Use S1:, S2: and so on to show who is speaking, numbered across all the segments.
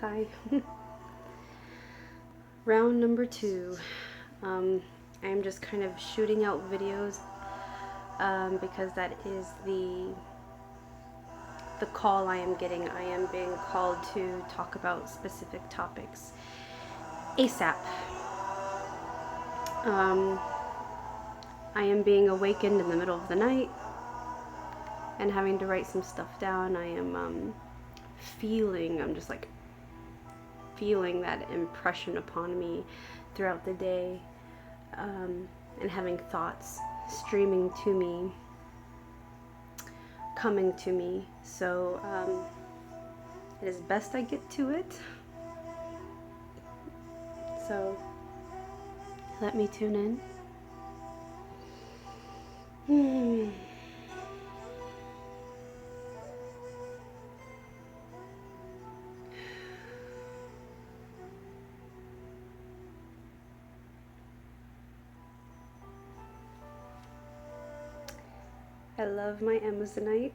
S1: Hi. Round number 2. I'm just kind of shooting out videos because that is the call I am getting. I am being called to talk about specific topics ASAP. I am being awakened in the middle of the night and having to write some stuff down. I am I'm just like feeling that impression upon me throughout the day, and having thoughts streaming to me, coming to me. So it is best I get to it. So let me tune in. I love my Amazonite.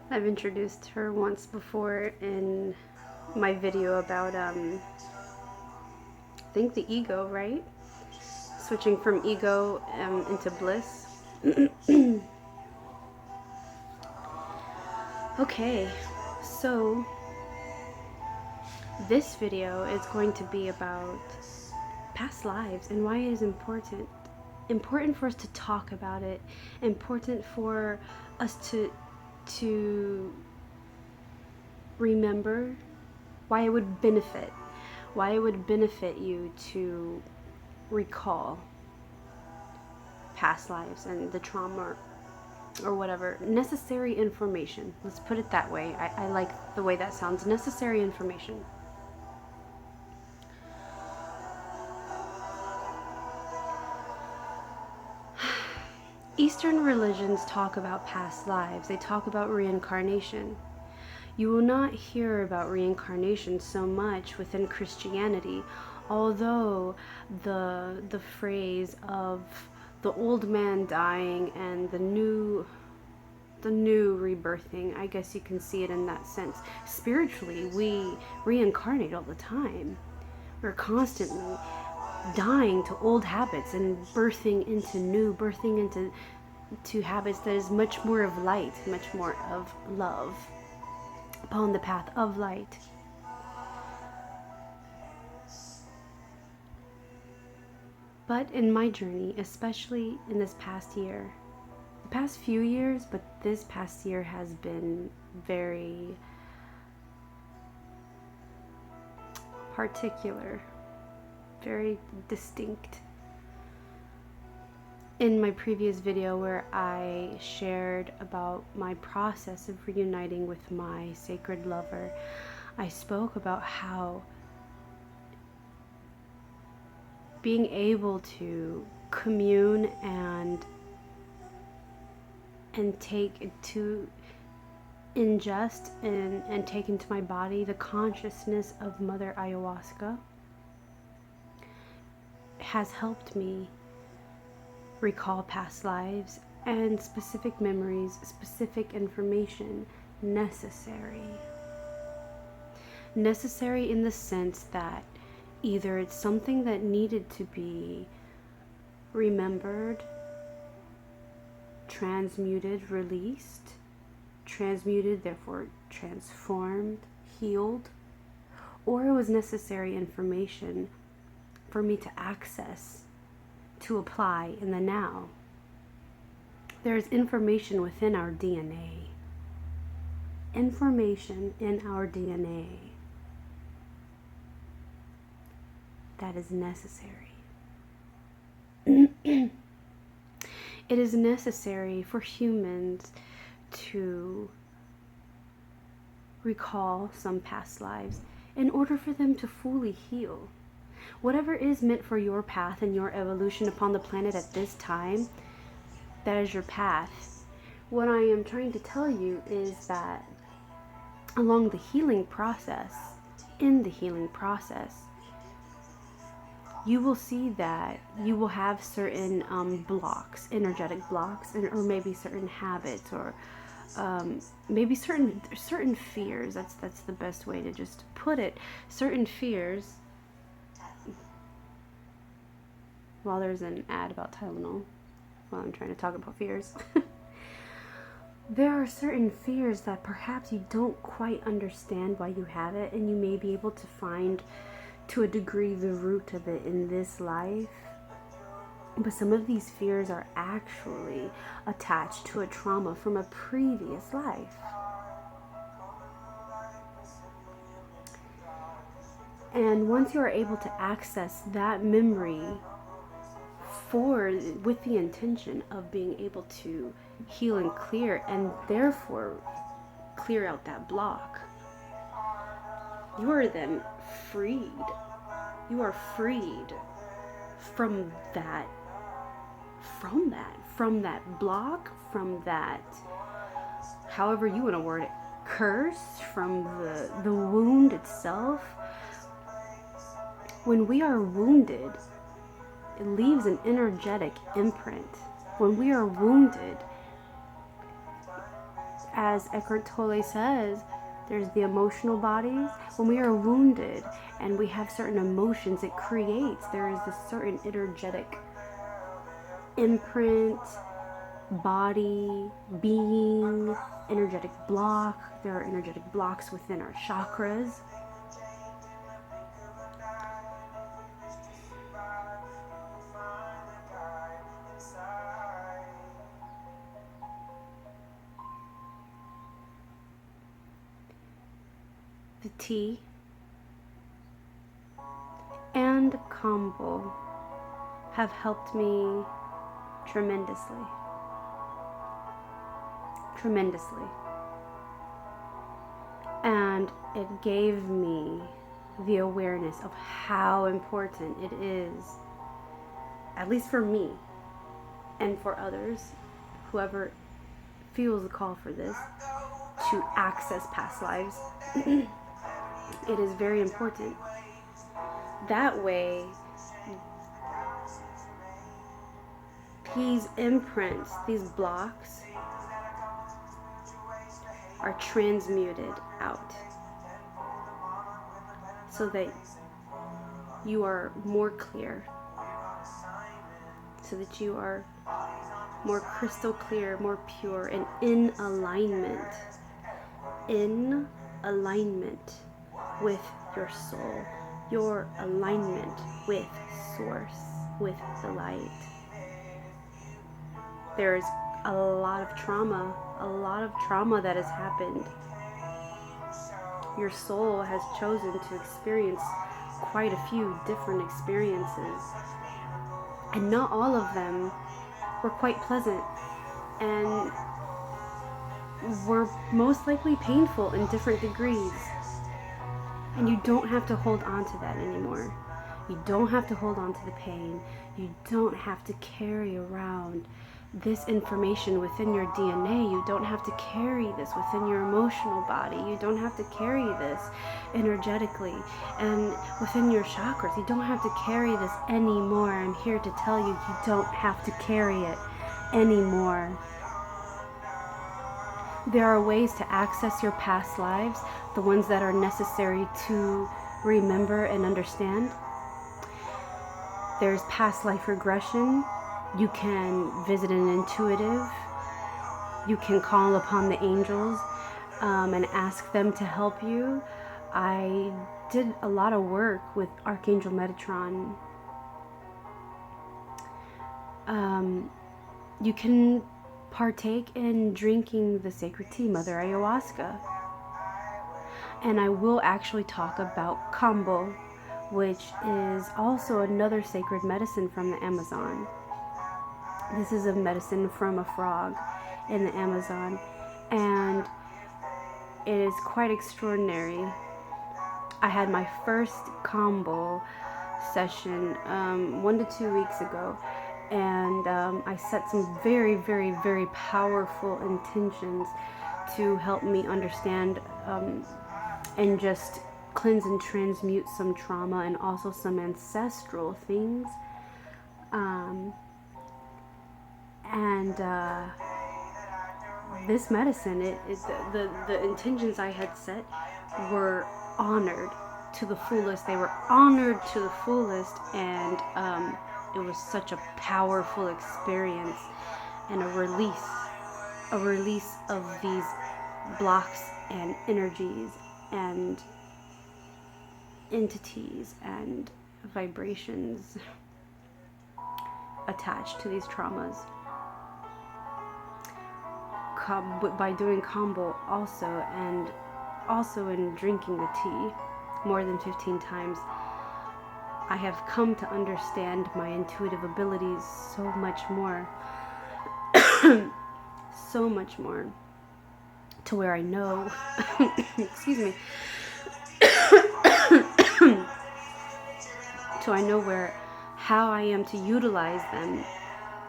S1: I've introduced her once before in my video about I think the ego, right? Switching from ego into bliss. Okay, so this video is going to be about past lives and why it is important for us to talk about it, important for us to remember, why it would benefit you to recall past lives and the trauma or whatever. Necessary information, let's put it that way. I like the way that sounds. Necessary information. Eastern religions talk about past lives. They talk about reincarnation. You will not hear about reincarnation so much within Christianity, although the phrase of the old man dying and the new rebirthing, I guess you can see it in that sense. Spiritually, we reincarnate all the time. We're constantly dying to old habits and birthing into habits that is much more of light, much more of love, upon the path of light. But in my journey, especially in this past year, the past few years, but this past year has been very particular, very distinct. In my previous video where I shared about my process of reuniting with my sacred lover, I spoke about how being able to commune and take to ingest and take into my body the consciousness of Mother Ayahuasca has helped me recall past lives and specific memories, specific information necessary in the sense that either it's something that needed to be remembered, transmuted, released, transmuted, therefore transformed, healed, or it was necessary information for me to access, to apply in the now. There's information within our DNA. Information in our DNA that is necessary. It is necessary for humans to recall some past lives in order for them to fully heal. Whatever is meant for your path and your evolution upon the planet at this time, that is your path. What I am trying to tell you is that along the healing process, in the healing process, you will see that you will have certain blocks, energetic blocks, or maybe certain habits or maybe certain fears. That's the best way to just put it. Certain fears. While there's an ad about Tylenol, while I'm trying to talk about fears. There are certain fears that perhaps you don't quite understand why you have it, and you may be able to find, to a degree, the root of it in this life. But some of these fears are actually attached to a trauma from a previous life. And once you are able to access that memory with the intention of being able to heal and clear, and therefore clear out that block, you are then freed. You are freed from that block, from that, however you want to word it, curse, from the wound itself. When we are wounded, it leaves an energetic imprint. When we are wounded, as Eckhart Tolle says, there's the emotional bodies. When we are wounded and we have certain emotions it creates, there is a certain energetic imprint, body, being, energetic block. There are energetic blocks within our chakras. The tea and combo have helped me tremendously. And it gave me the awareness of how important it is, at least for me and for others, whoever feels the call for this, to access past lives. It is very important. That way, these imprints, these blocks, are transmuted out so that you are more clear, so that you are more crystal clear, more pure, and in alignment with your soul, your alignment with source, with the light. There is a lot of trauma that has happened. Your soul has chosen to experience quite a few different experiences, and not all of them were quite pleasant, and were most likely painful in different degrees. And you don't have to hold on to that anymore. You don't have to hold on to the pain. You don't have to carry around this information within your DNA. You don't have to carry this within your emotional body. You don't have to carry this energetically and within your chakras. You don't have to carry this anymore. I'm here to tell you, you don't have to carry it anymore. There are ways to access your past lives, the ones that are necessary to remember and understand. There's past life regression. You can visit an intuitive. You can call upon the angels and ask them to help you. I did a lot of work with Archangel Metatron. You can partake in drinking the sacred tea, Mother Ayahuasca. And I will actually talk about kambo, which is also another sacred medicine from the Amazon. This is a medicine from a frog in the Amazon, and it is quite extraordinary. I had my first kambo session 1 to 2 weeks ago, and I set some very, very, very powerful intentions to help me understand and just cleanse and transmute some trauma and also some ancestral things. this medicine, the intentions I had set were honored to the fullest. They were honored to the fullest, and it was such a powerful experience and a release of these blocks and energies and entities and vibrations attached to these traumas. By doing combo also, and also in drinking the tea more than 15 times, I have come to understand my intuitive abilities so much more. So much more, to where I know excuse me so I know how I am to utilize them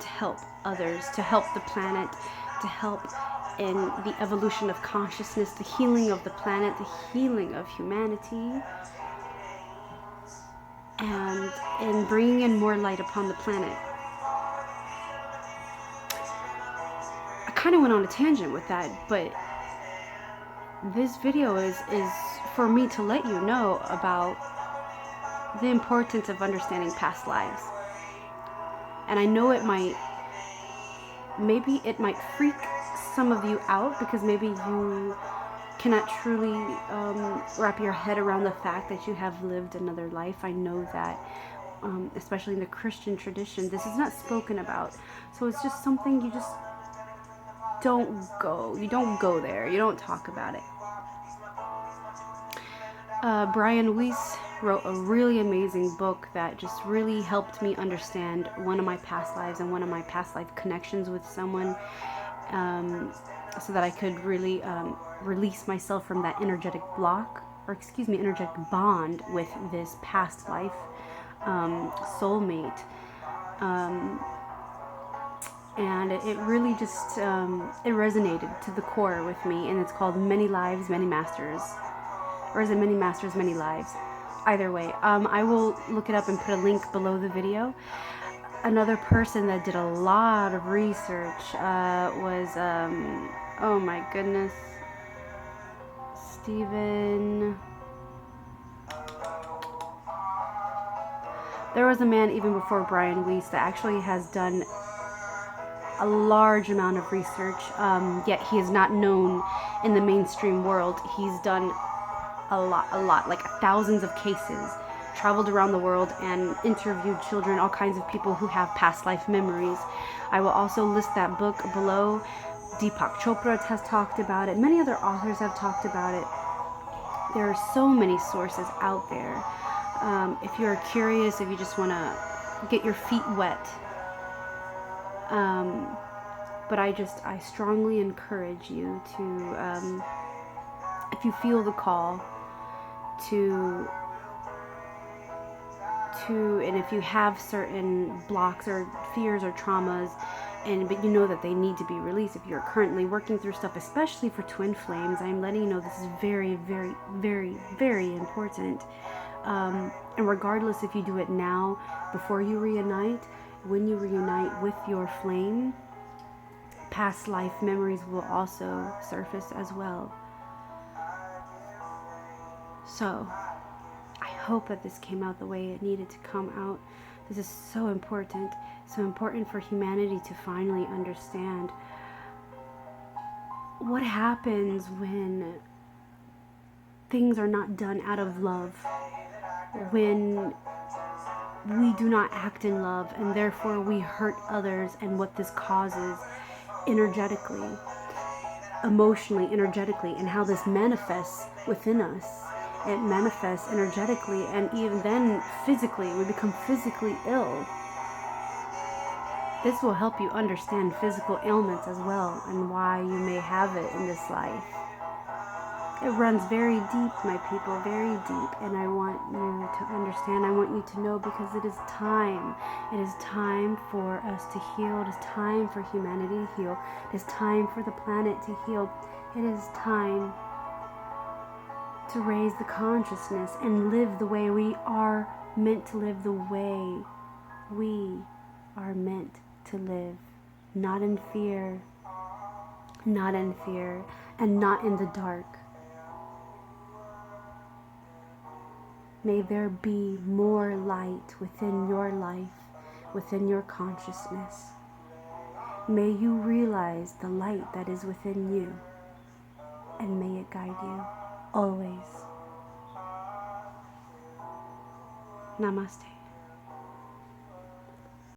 S1: to help others, to help the planet, to help in the evolution of consciousness, the healing of the planet, the healing of humanity, and in bringing in more light upon the planet. I kind of went on a tangent with that, but this video is for me to let you know about the importance of understanding past lives. And I know maybe it might freak some of you out, because maybe you cannot truly wrap your head around the fact that you have lived another life. I know that, especially in the Christian tradition, this is not spoken about. So it's just something you just don't go there. You don't talk about it. Weiss wrote a really amazing book that just really helped me understand one of my past lives and one of my past life connections with someone, so that I could really release myself from that energetic energetic bond with this past life soulmate. And it really just it resonated to the core with me, and it's called Many Lives, Many Masters. Or is it Many Masters, Many Lives? Either way, I will look it up and put a link below the video. Another person that did a lot of research was, oh my goodness, Steven. There was a man even before Weiss that actually has done a large amount of research, yet he is not known in the mainstream world. He's done a lot, like thousands of cases, traveled around the world and interviewed children, all kinds of people who have past life memories. I will also list that book below. Deepak Chopra has talked about it. Many other authors have talked about it. There are so many sources out there. If you're curious, if you just want to get your feet wet, but I strongly encourage you to, if you feel the call and if you have certain blocks or fears or traumas, but you know that they need to be released, if you're currently working through stuff, especially for twin flames, I'm letting you know this is very, very, very, very important. And regardless if you do it now, before you reunite, when you reunite with your flame, past life memories will also surface as well. So, I hope that this came out the way it needed to come out. This is so important for humanity to finally understand what happens when things are not done out of love, when we do not act in love, and therefore we hurt others, and what this causes energetically, emotionally, energetically, and how this manifests within us. It manifests energetically, and even then physically. We become physically ill. This will help you understand physical ailments as well, and why you may have it in this life. It runs very deep, my people, very deep, and I want you to understand, I want you to know, because it is time. It is time for us to heal. It is time for humanity to heal. It is time for the planet to heal. It is time to raise the consciousness and live the way we are meant to live, the way we are meant to live. Not in fear, not in fear, and not in the dark. May there be more light within your life, within your consciousness. May you realize the light that is within you, and may it guide you always. Namaste.